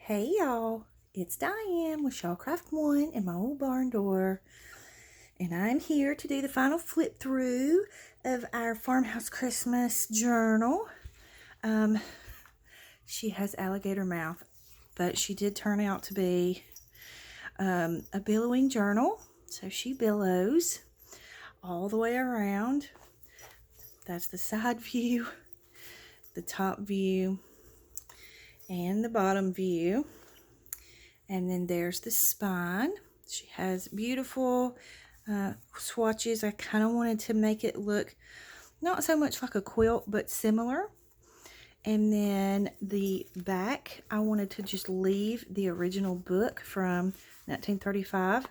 Hey y'all, it's Diane with Shawcraft One and my old barn door, and I'm here to do the final flip through of our Farmhouse Christmas journal. She has alligator mouth, but she did turn out to be a billowing journal, so she billows all the way around. That's the side view, the top view, and the bottom view. And then there's the spine. She has beautiful swatches. I kind of wanted to make it look not so much like a quilt, but similar. And then the back, I wanted to just leave the original book from 1935.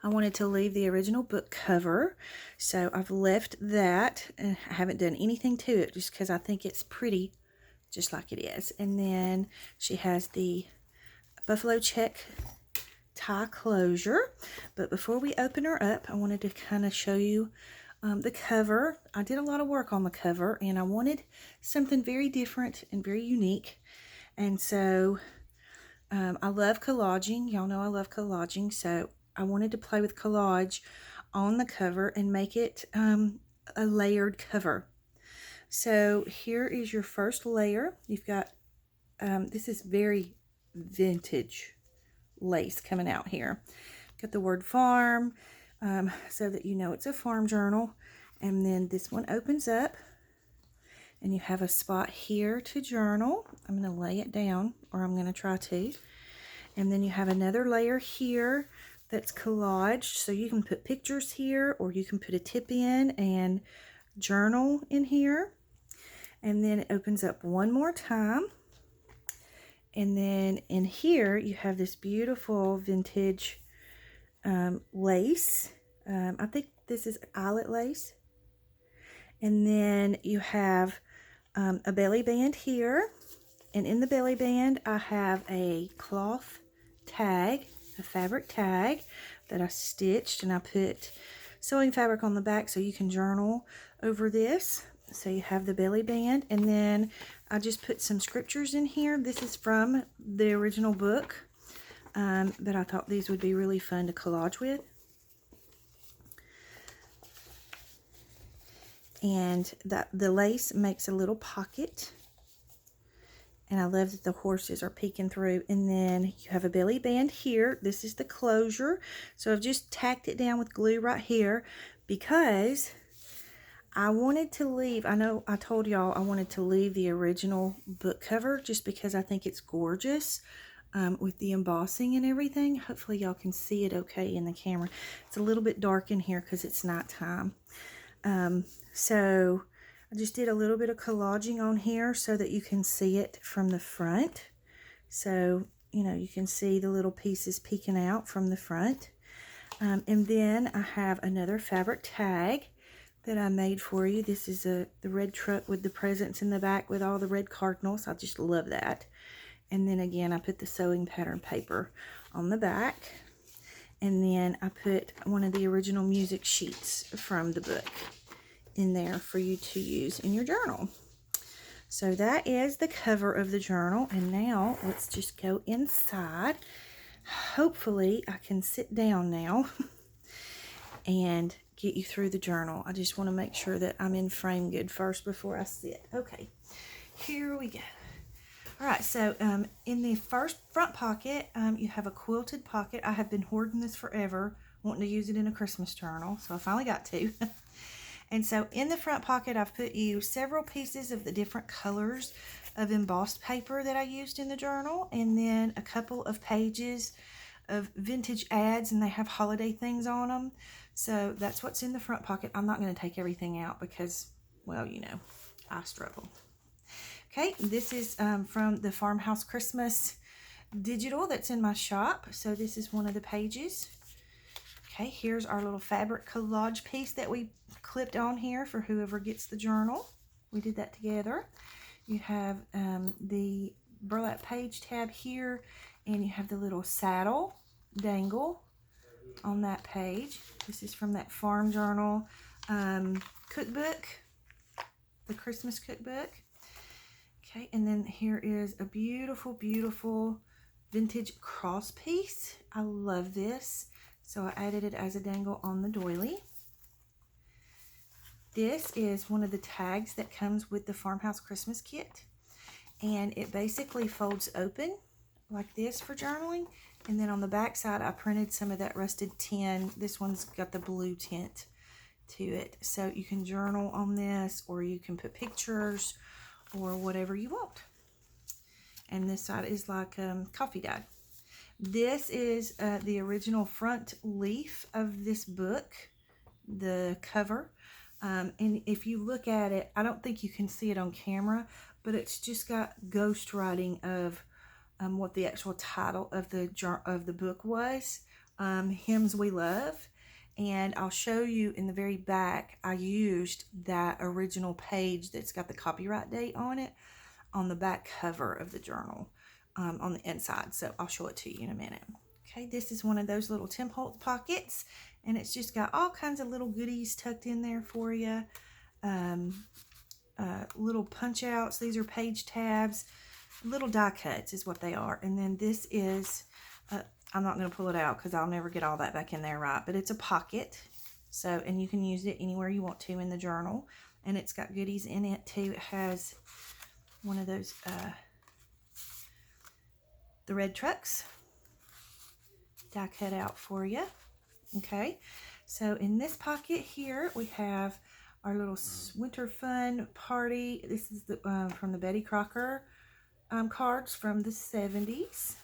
I wanted to leave the original book cover, so I've left that. I haven't done anything to it just because I think it's pretty just like it is. And then she has the buffalo check tie closure. But before we open her up, I wanted to kind of show you the cover. I did a lot of work on the cover, and I wanted something very different and very unique. And so I love collaging. Y'all know I love collaging, so I wanted to play with collage on the cover and make it a layered cover. So here is your first layer. You've got this is very vintage lace coming out here. Got the word farm, so that you know it's a farm journal. And then this one opens up and you have a spot here to journal. I'm going to lay it down, or I'm going to try to. And then you have another layer here that's collaged, so you can put pictures here, or you can put a tip in and journal in here. And then it opens up one more time. And then in here, you have this beautiful vintage lace. I think this is eyelet lace. And then you have a belly band here. And in the belly band, I have a cloth tag, a fabric tag that I stitched. And I put sewing fabric on the back so you can journal over this. So you have the belly band, and then I just put some scriptures in here. This is from the original book, but I thought these would be really fun to collage with. And the lace makes a little pocket, and I love that the horses are peeking through. And then you have a belly band here. This is the closure. So I've just tacked it down with glue right here because I wanted to leave, I know I told y'all I wanted to leave the original book cover just because I think it's gorgeous with the embossing and everything. Hopefully y'all can see it okay in the camera. It's a little bit dark in here because it's nighttime. So I just did a little bit of collaging on here so that you can see it from the front. So, you know, you can see the little pieces peeking out from the front. And then I have another fabric tag that I made for you. This is the red truck with the presents in the back with all the red cardinals. I just love that. And then again, I put the sewing pattern paper on the back. And then I put one of the original music sheets from the book in there for you to use in your journal. So that is the cover of the journal. And now let's just go inside. Hopefully I can sit down now and get you through the journal. I just want to make sure that I'm in frame good first before I sit. Okay, here we go. All right, so in the first front pocket, you have a quilted pocket. I have been hoarding this forever, wanting to use it in a Christmas journal, so I finally got to. And so in the front pocket, I've put you several pieces of the different colors of embossed paper that I used in the journal, and then a couple of pages of vintage ads, and they have holiday things on them. So that's what's in the front pocket. I'm not going to take everything out because, well, you know, I struggle. Okay, this is from the Farmhouse Christmas digital that's in my shop. So this is one of the pages. Okay, here's our little fabric collage piece that we clipped on here for whoever gets the journal. We did that together. You have the burlap page tab here, and you have the little saddle dangle on that page. This is from that farm journal cookbook, the Christmas cookbook. Okay, and then here is a beautiful, beautiful vintage cross piece. I love this. So I added it as a dangle on the doily. This is one of the tags that comes with the Farmhouse Christmas kit. And it basically folds open like this for journaling. And then on the back side, I printed some of that rusted tin. This one's got the blue tint to it. So you can journal on this, or you can put pictures or whatever you want. And this side is like coffee dyed. This is the original front leaf of this book, the cover. And if you look at it, I don't think you can see it on camera, but it's just got ghost writing of what the actual title of the book was, Hymns We Love. And I'll show you in the very back, I used that original page that's got the copyright date on it on the back cover of the journal on the inside. So I'll show it to you in a minute. Okay, this is one of those little Tim Holtz pockets, and it's just got all kinds of little goodies tucked in there for you. Little punch outs. These are page tabs. Little die cuts is what they are. And then this is, I'm not going to pull it out because I'll never get all that back in there right, but it's a pocket. So, and you can use it anywhere you want to in the journal. And it's got goodies in it too. It has one of those, the red trucks die cut out for you. Okay, so in this pocket here we have our little winter fun party. This is the from the Betty Crocker cards from the 70s.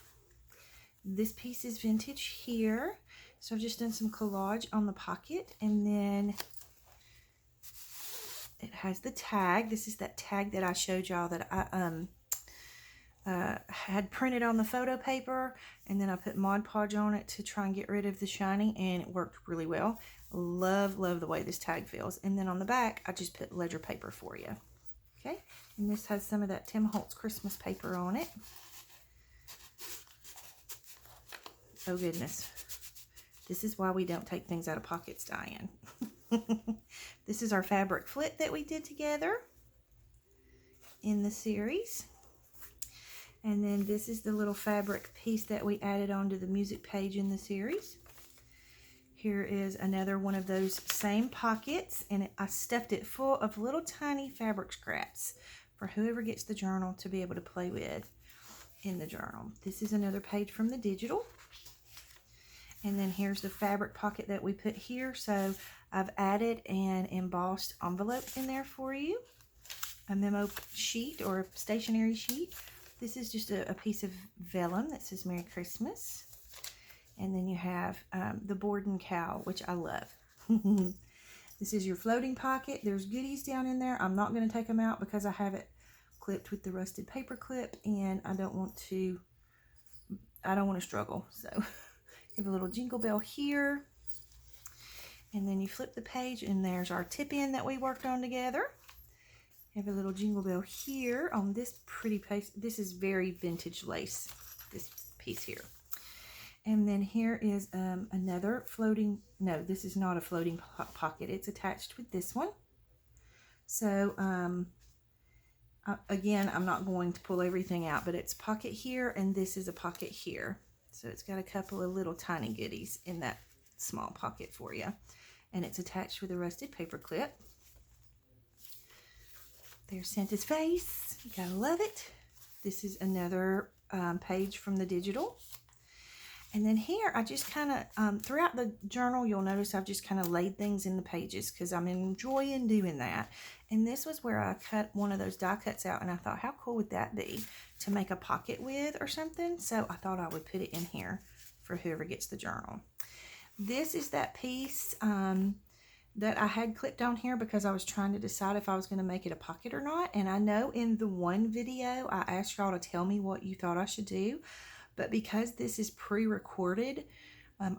This piece is vintage here, so I've just done some collage on the pocket, and then it has the tag. This is that tag that I showed y'all that I had printed on the photo paper, and then I put Mod Podge on it to try and get rid of the shiny, and it worked really well. Love the way this tag feels. And then on the back, I just put ledger paper for you. Okay, and this has some of that Tim Holtz Christmas paper on it. Oh goodness, this is why we don't take things out of pockets, Diane. This is our fabric flip that we did together in the series. And then this is the little fabric piece that we added onto the music page in the series. Here is another one of those same pockets, and I stuffed it full of little tiny fabric scraps for whoever gets the journal to be able to play with in the journal. This is another page from the digital. And then here's the fabric pocket that we put here. So I've added an embossed envelope in there for you, a memo sheet or a stationery sheet. This is just a piece of vellum that says Merry Christmas. And then you have the Borden cow, which I love. This is your floating pocket. There's goodies down in there. I'm not going to take them out because I have it clipped with the rusted paper clip, and I don't want to struggle. So you have a little jingle bell here. And then you flip the page, and there's our tip-in that we worked on together. You have a little jingle bell here on this pretty piece. This is very vintage lace, this piece here. And then here is another floating, no, this is not a floating pocket. It's attached with this one. So, again, I'm not going to pull everything out, but it's a pocket here, and this is a pocket here. So it's got a couple of little tiny goodies in that small pocket for you. And it's attached with a rusted paper clip. There's Santa's face. You gotta love it. This is another page from the digital. And then here, I just kind of, throughout the journal, you'll notice I've just kind of laid things in the pages because I'm enjoying doing that. And this was where I cut one of those die cuts out, and I thought, how cool would that be to make a pocket with or something? So I thought I would put it in here for whoever gets the journal. This is that piece that I had clipped on here because I was trying to decide if I was going to make it a pocket or not. And I know in the one video, I asked y'all to tell me what you thought I should do. But because this is pre-recorded,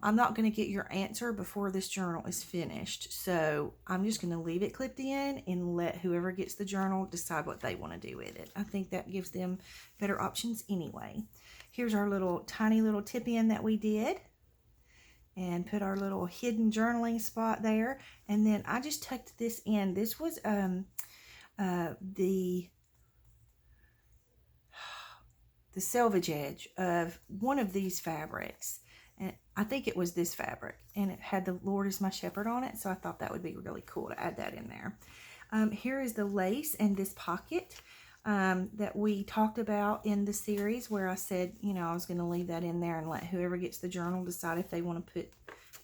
I'm not going to get your answer before this journal is finished. So I'm just going to leave it clipped in and let whoever gets the journal decide what they want to do with it. I think that gives them better options anyway. Here's our little tiny little tip in that we did. And put our little hidden journaling spot there. And then I just tucked this in. This was the the selvage edge of one of these fabrics. And I think it was this fabric, and it had the Lord is my shepherd on it, so I thought that would be really cool to add that in there. Here is the lace and this pocket that we talked about in the series, where I said, you know, I was going to leave that in there and let whoever gets the journal decide if they want to put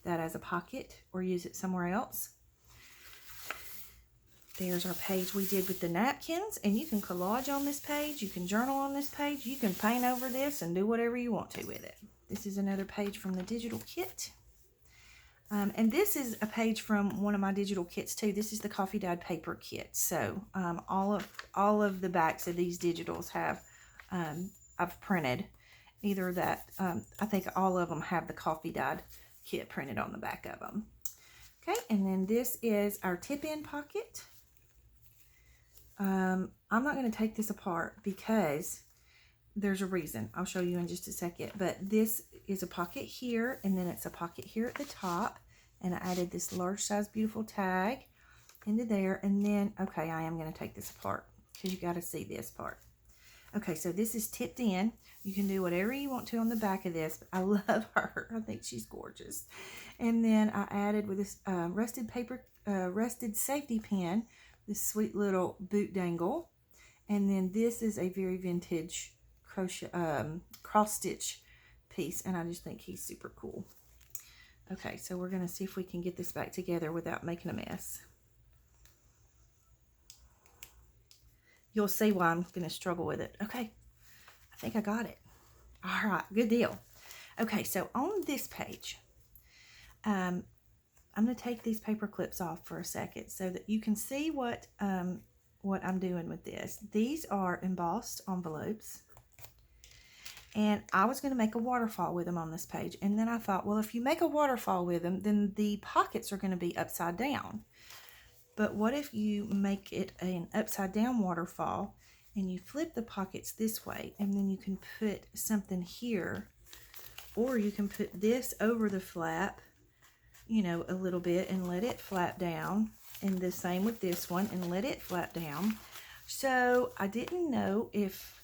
that as a pocket or use it somewhere else. There's our page we did with the napkins, and you can collage on this page, you can journal on this page, you can paint over this and do whatever you want to with it. This is another page from the digital kit. And this is a page from one of my digital kits too. This is the coffee dyed paper kit. So all of the backs of these digitals have I've printed either that. I think all of them have the coffee dyed kit printed on the back of them. Okay, and then this is our tip-in pocket. I'm not going to take this apart because there's a reason. I'll show you in just a second. But this is a pocket here, and then it's a pocket here at the top. And I added this large size beautiful tag into there. And then, okay, I am going to take this apart because you got to see this part. Okay, so this is tipped in. You can do whatever you want to on the back of this. But I love her. I think she's gorgeous. And then I added with this rusted safety pin, this sweet little boot dangle. And then this is a very vintage crochet cross stitch piece, and I just think he's super cool. Okay, so we're going to see if we can get this back together without making a mess. You'll see why I'm going to struggle with it. Okay, I think I got it. All right, good deal. Okay, so on this page, I'm going to take these paper clips off for a second so that you can see what I'm doing with this. These are embossed envelopes. And I was going to make a waterfall with them on this page. And then I thought, well, if you make a waterfall with them, then the pockets are going to be upside down. But what if you make it an upside down waterfall and you flip the pockets this way, and then you can put something here, or you can put this over the flap, you know, a little bit and let it flap down. And the same with this one, and let it flap down. So I didn't know if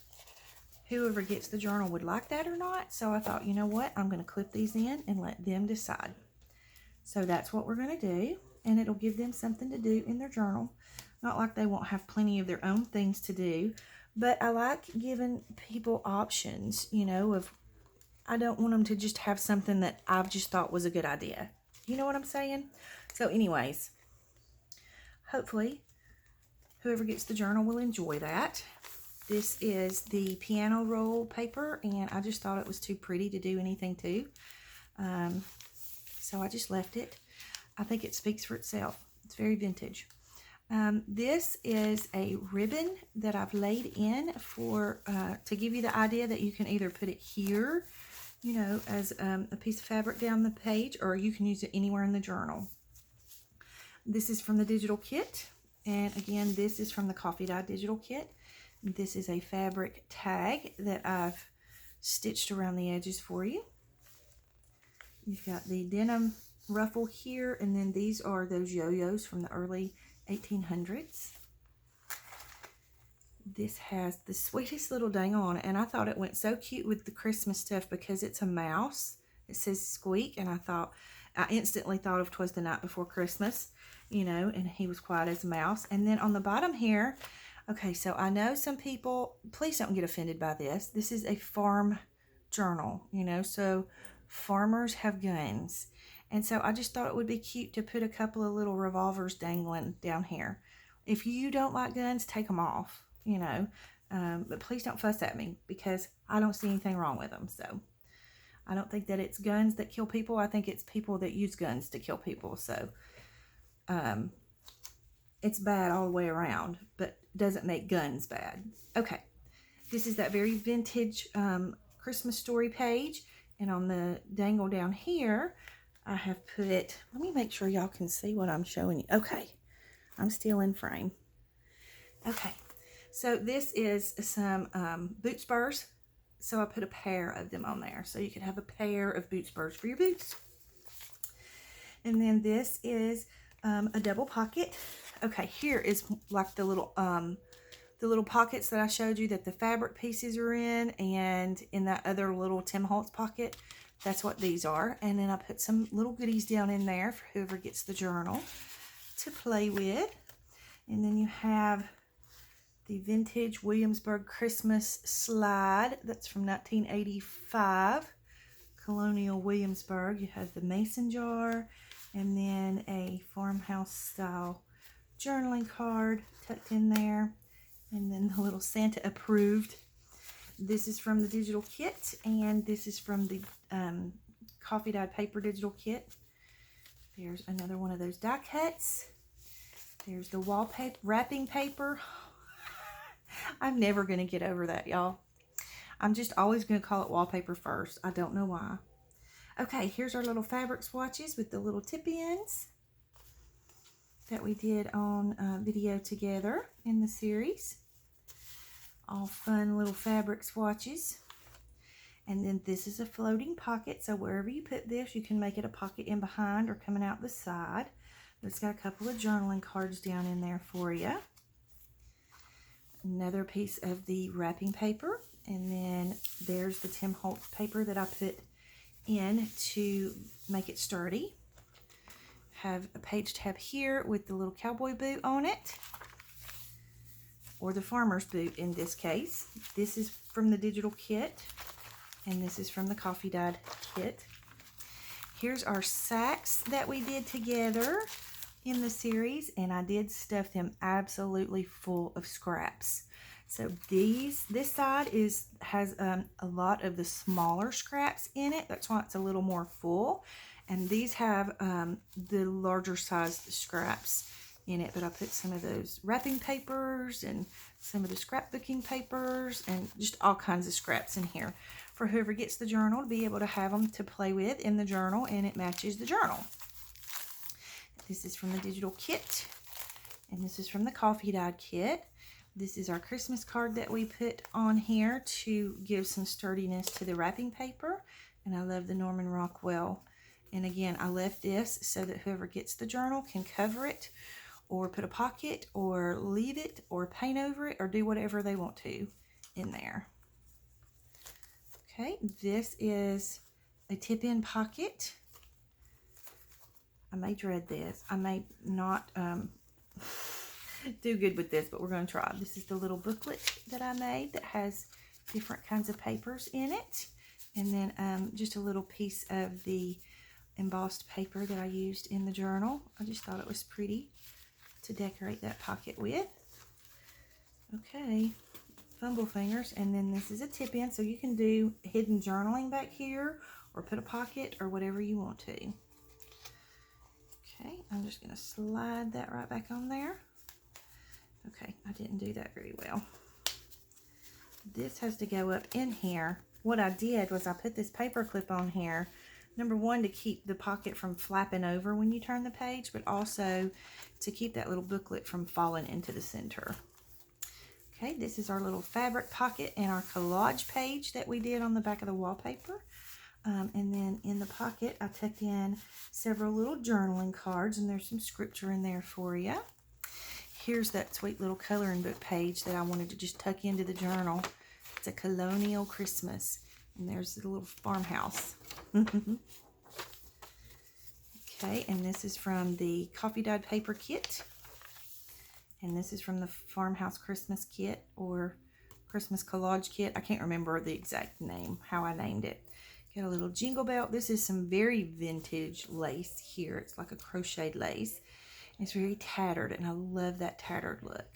whoever gets the journal would like that or not. So I thought, you know what? I'm going to clip these in and let them decide. So that's what we're going to do. And it'll give them something to do in their journal. Not like they won't have plenty of their own things to do. But I like giving people options, you know, of I don't want them to just have something that I've just thought was a good idea. You know what I'm saying? So anyways, hopefully whoever gets the journal will enjoy that. This is the piano roll paper, and I just thought it was too pretty to do anything to. So I just left it. I think it speaks for itself. It's very vintage. This is a ribbon that I've laid in for to give you the idea that you can either put it here, you know, as a piece of fabric down the page, or you can use it anywhere in the journal. This is from the digital kit, and again, this is from the coffee dye digital kit. This is a fabric tag that I've stitched around the edges for you. You've got the denim ruffle here, and then these are those yo-yos from the early 1800s. This has the sweetest little dangle on it, and I thought it went so cute with the Christmas stuff because it's a mouse. It says Squeak, and I instantly thought of 'Twas the Night Before Christmas, you know, and he was quiet as a mouse. And then on the bottom here, okay, so I know some people, please don't get offended by this. This is a farm journal, you know, so farmers have guns. And so I just thought it would be cute to put a couple of little revolvers dangling down here. If you don't like guns, take them off, you know, but please don't fuss at me because I don't see anything wrong with them. So I don't think that it's guns that kill people. I think it's people that use guns to kill people. So it's bad all the way around, but doesn't make guns bad. Okay, this is that very vintage Christmas story page, and on the dangle down here I have put, let me make sure y'all can see what I'm showing you. Okay, I'm still in frame. Okay, so this is some boot spurs, so I put a pair of them on there, so you can have a pair of boot spurs for your boots. And then this is a double pocket. Okay, here is like the little the little pockets that I showed you that the fabric pieces are in, and in that other little Tim Holtz pocket, that's what these are. And then I put some little goodies down in there for whoever gets the journal to play with. And then you have the vintage Williamsburg Christmas slide. That's from 1985. Colonial Williamsburg. You have the mason jar, and then a farmhouse style journaling card tucked in there, and then the little Santa approved. This is from the digital kit, and this is from the coffee dyed paper digital kit. There's another one of those die cuts. There's the wallpaper wrapping paper. I'm never going to get over that, y'all. I'm just always going to call it wallpaper first. I don't know why. Okay, here's our little fabric swatches with the little tip-ins that we did on video together in the series. All fun little fabric swatches. And then this is a floating pocket, so wherever you put this, you can make it a pocket in behind or coming out the side. It's got a couple of journaling cards down in there for you. Another piece of the wrapping paper, and then there's the Tim Holtz paper that I put in to make it sturdy. Have a page tab here with the little cowboy boot on it, or the farmer's boot in this case. This is from the digital kit, and this is from the coffee dyed kit. Here's our sacks that we did together in the series, and I did stuff them absolutely full of scraps. So this side has a lot of the smaller scraps in it. That's why it's a little more full. And these have the larger sized scraps in it. But I put some of those wrapping papers and some of the scrapbooking papers and just all kinds of scraps in here for whoever gets the journal to be able to have them to play with in the journal, and it matches the journal. This is from the digital kit, and this is from the coffee dyed kit. This is our Christmas card that we put on here to give some sturdiness to the wrapping paper, and I love the Norman Rockwell. And again, I left this so that whoever gets the journal can cover it, or put a pocket, or leave it, or paint over it, or do whatever they want to in there. Okay, this is a tip-in pocket. I may dread this. I may not do good with this, but we're going to try. This is the little booklet that I made that has different kinds of papers in it. And then just a little piece of the embossed paper that I used in the journal. I just thought it was pretty to decorate that pocket with. Okay, fumble fingers. And then this is a tip-in, so you can do hidden journaling back here, or put a pocket, or whatever you want to. Okay, I'm just going to slide that right back on there. Okay, I didn't do that very well. This has to go up in here. What I did was I put this paper clip on here, number one, to keep the pocket from flapping over when you turn the page, but also to keep that little booklet from falling into the center. Okay, this is our little fabric pocket and our collage page that we did on the back of the wallpaper. And then in the pocket, I tucked in several little journaling cards, and there's some scripture in there for you. Here's that sweet little coloring book page that I wanted to just tuck into the journal. It's a Colonial Christmas, and there's the little farmhouse. Okay, and this is from the coffee dyed paper kit, and this is from the Farmhouse Christmas kit, or Christmas collage kit. I can't remember the exact name, how I named it. Got a little jingle bell. This is some very vintage lace here. It's like a crocheted lace. It's very tattered, and I love that tattered look.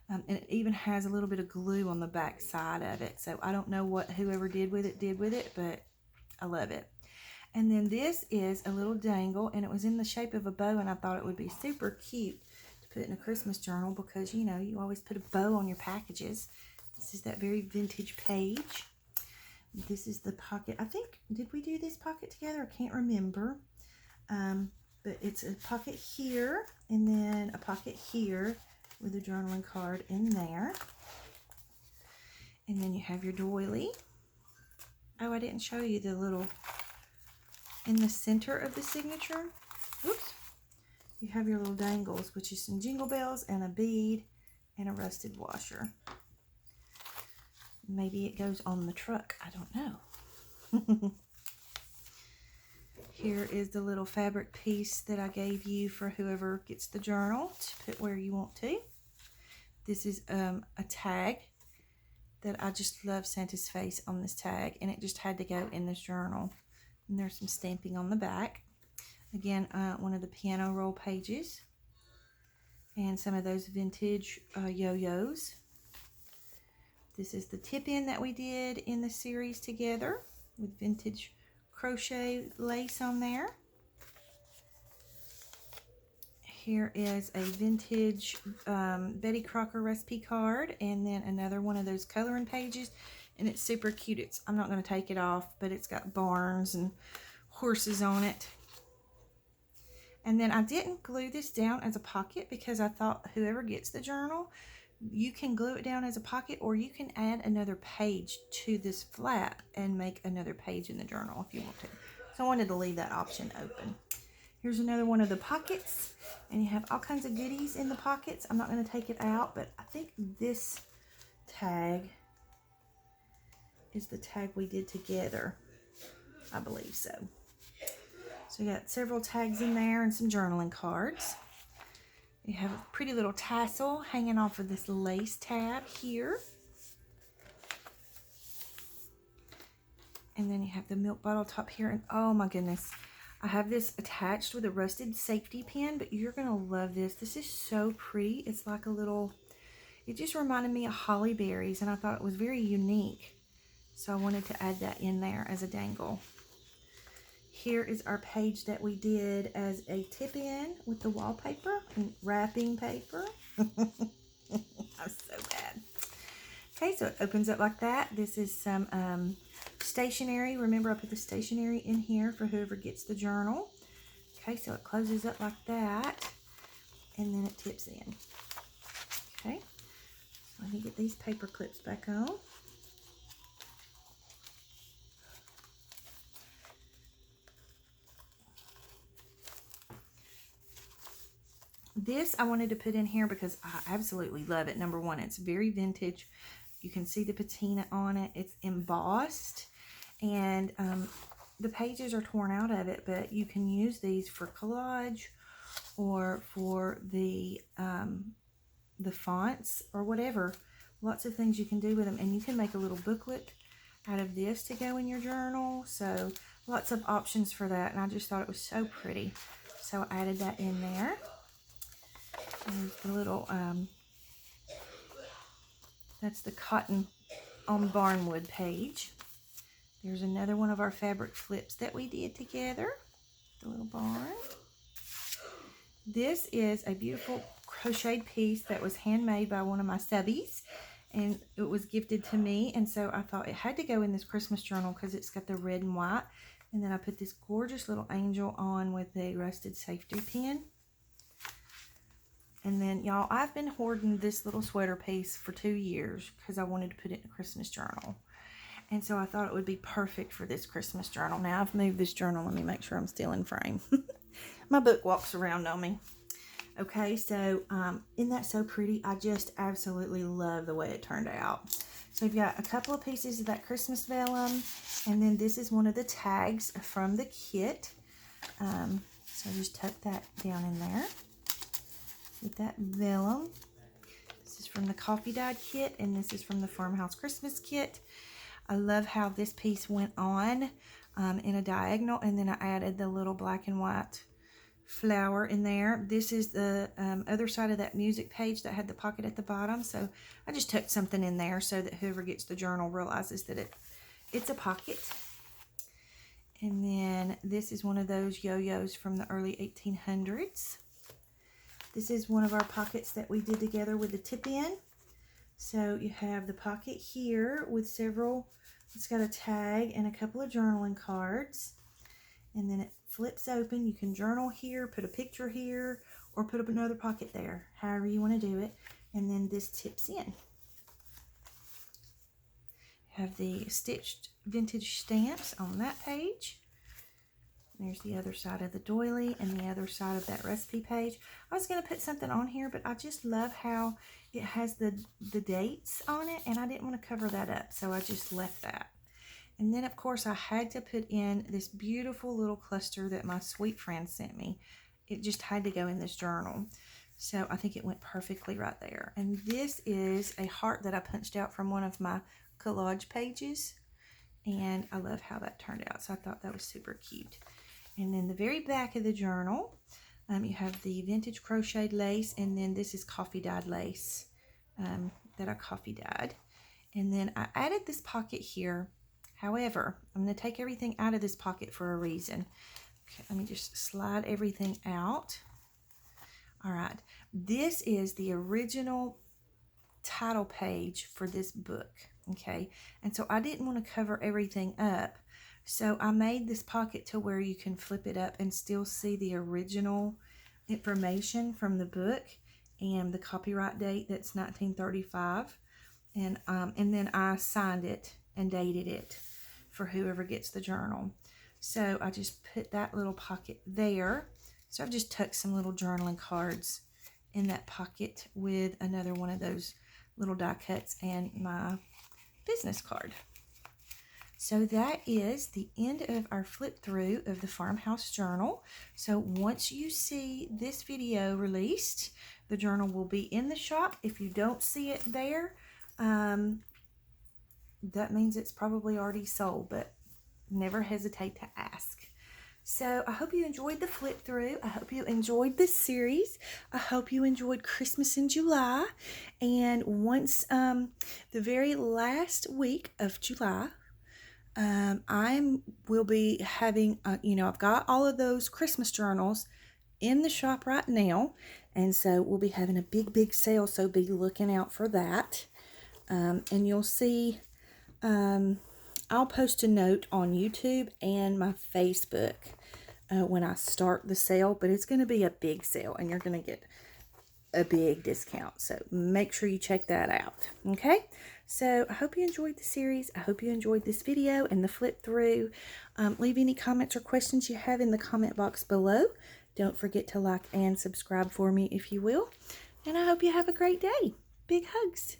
And it even has a little bit of glue on the back side of it. So I don't know what whoever did with it, but I love it. And then this is a little dangle, and it was in the shape of a bow, and I thought it would be super cute to put in a Christmas journal because, you know, you always put a bow on your packages. This is that very vintage page. This is the pocket. I think, did we do this pocket together? I can't remember. But it's a pocket here, and then a pocket here with a journaling card in there. And then you have your doily. Oh, I didn't show you the little, in the center of the signature, whoops, you have your little dangles, which is some jingle bells and a bead and a rusted washer. Maybe it goes on the truck. I don't know. Here is the little fabric piece that I gave you for whoever gets the journal to put where you want to. This is a tag that I just love Santa's face on this tag, and it just had to go in this journal. And there's some stamping on the back. Again, one of the piano roll pages, and some of those vintage yo-yos. This is the tip-in that we did in the series together with vintage crochet lace on there. Here is a vintage Betty Crocker recipe card, and then another one of those coloring pages, and it's super cute. I'm not going to take it off, but it's got barns and horses on it. And then I didn't glue this down as a pocket because I thought whoever gets the journal, you can glue it down as a pocket, or you can add another page to this flap and make another page in the journal if you want to. So I wanted to leave that option open. Here's another one of the pockets, and you have all kinds of goodies in the pockets. I'm not going to take it out, but I think this tag is the tag we did together. I believe so. So you got several tags in there and some journaling cards. You have a pretty little tassel hanging off of this lace tab here. And then you have the milk bottle top here, and oh my goodness, I have this attached with a rusted safety pin, but you're going to love this. This is so pretty. It's like a little, it just reminded me of holly berries, and I thought it was very unique. So I wanted to add that in there as a dangle. Here is our page that we did as a tip-in with the wallpaper and wrapping paper. I'm so bad. Okay, so it opens up like that. This is some stationery. Remember, I put the stationery in here for whoever gets the journal. Okay, so it closes up like that, and then it tips in. Okay, so let me get these paper clips back on. This I wanted to put in here because I absolutely love it. Number one, it's very vintage. You can see the patina on it. It's embossed, and the pages are torn out of it, but you can use these for collage or for the fonts or whatever. Lots of things you can do with them, and you can make a little booklet out of this to go in your journal. So lots of options for that, and I just thought it was so pretty. So I added that in there. There's the little, that's the cotton on barnwood page. There's another one of our fabric flips that we did together, the little barn. This is a beautiful crocheted piece that was handmade by one of my subbies, and it was gifted to me, and so I thought it had to go in this Christmas journal because it's got the red and white. And then I put this gorgeous little angel on with a rusted safety pin. And then, y'all, I've been hoarding this little sweater piece for 2 years because I wanted to put it in a Christmas journal. And so I thought it would be perfect for this Christmas journal. Now, I've moved this journal. Let me make sure I'm still in frame. My book walks around on me. Okay, so isn't that so pretty? I just absolutely love the way it turned out. So we've got a couple of pieces of that Christmas vellum. And then this is one of the tags from the kit. So just tuck that down in there with that vellum. This is from the coffee dyed kit, and this is from the Farmhouse Christmas kit. I love how this piece went on in a diagonal, and then I added the little black and white flower in there. This is the other side of that music page that had the pocket at the bottom, so I just tucked something in there so that whoever gets the journal realizes that it's a pocket. And then this is one of those yo-yos from the early 1800s. This is one of our pockets that we did together with the tip-in. So you have the pocket here with several, it's got a tag and a couple of journaling cards. And then it flips open. You can journal here, put a picture here, or put up another pocket there, however you want to do it. And then this tips in. You have the stitched vintage stamps on that page. There's the other side of the doily and the other side of that recipe page. I was going to put something on here, but I just love how it has the dates on it, and I didn't want to cover that up, so I just left that. And then, of course, I had to put in this beautiful little cluster that my sweet friend sent me. It just had to go in this journal. So I think it went perfectly right there. And this is a heart that I punched out from one of my collage pages. And I love how that turned out. So I thought that was super cute. And then the very back of the journal, you have the vintage crocheted lace. And then this is coffee dyed lace that I coffee dyed. And then I added this pocket here. However, I'm going to take everything out of this pocket for a reason. Okay, let me just slide everything out. All right, this is the original title page for this book, okay? And so I didn't want to cover everything up, so I made this pocket to where you can flip it up and still see the original information from the book and the copyright date, that's 1935. And then I signed it and dated it for whoever gets the journal. So I just put that little pocket there. So I've just tucked some little journaling cards in that pocket with another one of those little die cuts and my business card. So that is the end of our flip through of the Farmhouse Journal. So once you see this video released, the journal will be in the shop. If you don't see it there, that means it's probably already sold, but never hesitate to ask. So I hope you enjoyed the flip through. I hope you enjoyed this series. I hope you enjoyed Christmas in July. And once the very last week of July, I will be having, I've got all of those Christmas journals in the shop right now. And so we'll be having a big sale. So be looking out for that. And you'll see, I'll post a note on YouTube and my Facebook when I start the sale, but it's going to be a big sale and you're going to get a big discount. So make sure you check that out. Okay. So I hope you enjoyed the series. I hope you enjoyed this video and the flip through. Leave any comments or questions you have in the comment box below. Don't forget to like and subscribe for me if you will. And I hope you have a great day. Big hugs.